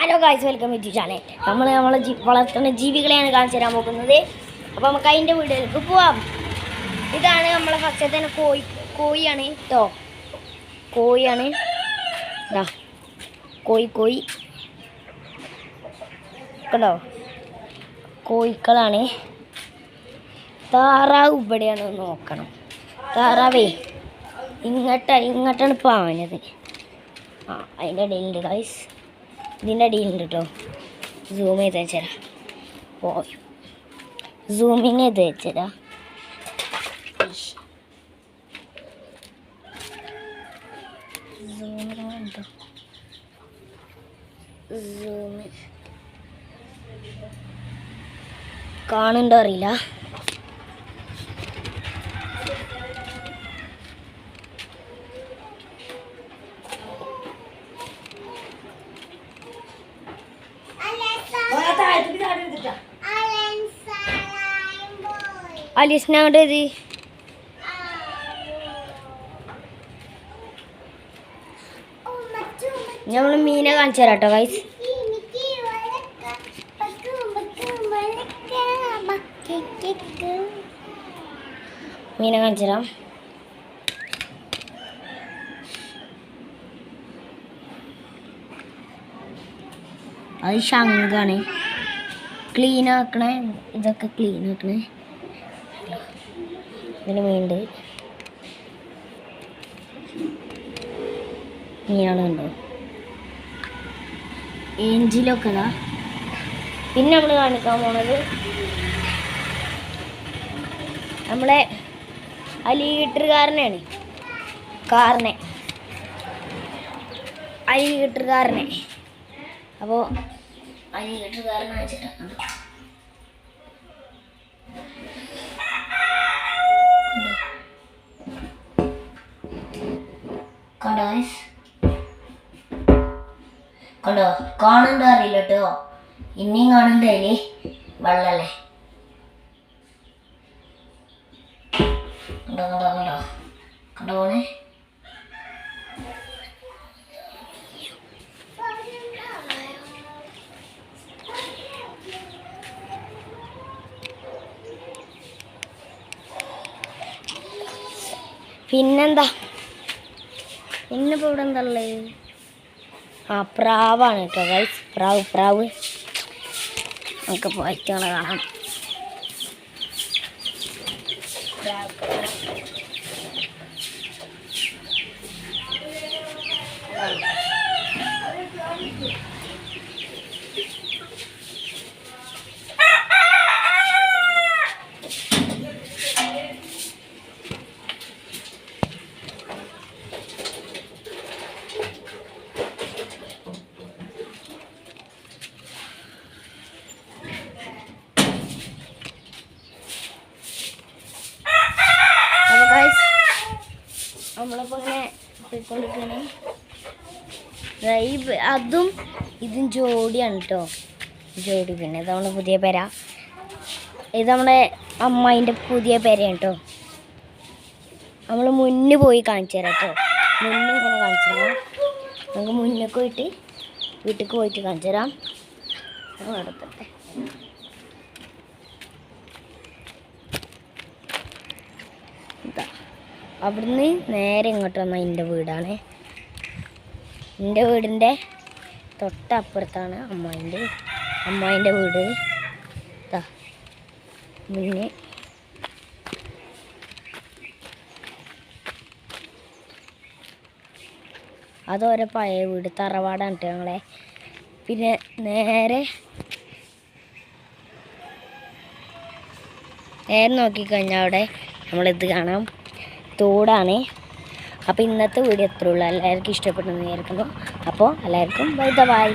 Hello guys, welcome to channel. നമ്മളെ വളർത്തുന്ന ജീവികളെയാണ് കാണിച്ചു തരാൻ പോകുന്നത്. അപ്പോൾ നമുക്ക് അതിൻ്റെ വീഡിയോയിലേക്ക് പോവാം. ഇതാണ് നമ്മളെ ഫസ്റ്റത്തെ തന്നെ കോഴിയാണ് കേട്ടോ. കോഴിയാണ് ഇതാ കോഴി കേട്ടോ. കോഴിക്കളാണ്. താറാവ് ഇവിടെയാണ് നോക്കണം. താറാവേ ഇങ്ങോട്ടാണ് പാഞ്ഞത്. അതിൻ്റെ ഇടയിലുണ്ട് ഗായ്സ്, ഇതിൻ്റെ അടിയിലുണ്ട് കേട്ടോ. സൂം ചെയ്ത് വെച്ചരാ. പോയി സൂമിങ് ചെയ്ത് വെച്ചരാ. കാണുന്നുണ്ടോ അറിയില്ല. അലീസിനെ അങ്ങോട്ട് എഴുതി. നമ്മൾ മീനെ കാണിച്ചു തരാം കേട്ടോ ഗൈസ്. മീനെ കാണിച്ചു തരാം. അത് ശംഖാണ്. ക്ലീൻ ആക്കണേ, ഇതൊക്കെ ക്ലീൻ ആക്കണേ. ഇതിന് മീനുണ്ട്. മീനുകളുണ്ടോ? ഏഞ്ചിലൊക്കെ അതാ. പിന്നെ നമ്മൾ കാണിക്കാൻ പോണത് നമ്മളെ അലിഗേറ്ററുകാരനെയാണ്. അലിഗേറ്ററുകാരനെ. അപ്പോൾ അലിഗേറ്ററുകാരനെ വെച്ചിട്ടാണ് കണ്ടോ. കാണുന്നുണ്ടോ അറിയില്ല കേട്ടോ. ഇനിയും കാണുന്നുണ്ട്. അതില് വെള്ളല്ലേ. കണ്ടോ പോണേ. പിന്നെന്താ ഇന്നിപ്പോൾ ഇവിടെ എന്താ ഉള്ളത്? പ്രാവാണ് കേട്ടോ ഗൈസ്. പ്രാവ് നമുക്ക് പോയിട്ടാണ് കാണാം. നമ്മളിപ്പോൾ ഇങ്ങനെ പോയിക്കൊണ്ടിരിക്കുകയാണ്. അതും ഇതും ജോഡിയാണ് കേട്ടോ. ജോഡി. പിന്നെ ഇത് നമ്മുടെ പുതിയ പെര. ഇത് നമ്മുടെ അമ്മായിൻ്റെ പുതിയ പെരയാണ് കേട്ടോ. നമ്മൾ മുന്നിൽ പോയി കാണിച്ചു തരാം കേട്ടോ. മുന്നിൽ ഇങ്ങനെ കാണിച്ചു തരാം. നമുക്ക് മുന്നിൽ പോയിട്ട് വീട്ടിലേക്ക് പോയിട്ട് കാണിച്ചു തരാം. അപ്പോൾ നടത്തട്ടെ. അവിടുന്ന് നേരെ ഇങ്ങോട്ട് വന്നാൽ എൻ്റെ വീടാണ്. എൻ്റെ വീടിൻ്റെ തൊട്ടപ്പുറത്താണ് അമ്മായിൻ്റെ വീട്. മുന്നേ അതോരെ പഴയ വീട്, തറവാടാണ് കേട്ടോ ഞങ്ങളെ. പിന്നെ നേരെ നോക്കിക്കഴിഞ്ഞാൽ അവിടെ നമ്മളിത് കാണാം. തോടാണ്. അപ്പോൾ ഇന്നത്തെ വീഡിയോ എത്ര ഉള്ളൂ. എല്ലാവർക്കും ഇഷ്ടപ്പെട്ടെന്ന് വിചാരിക്കുന്നു. അപ്പോൾ എല്ലാവർക്കും ബൈ.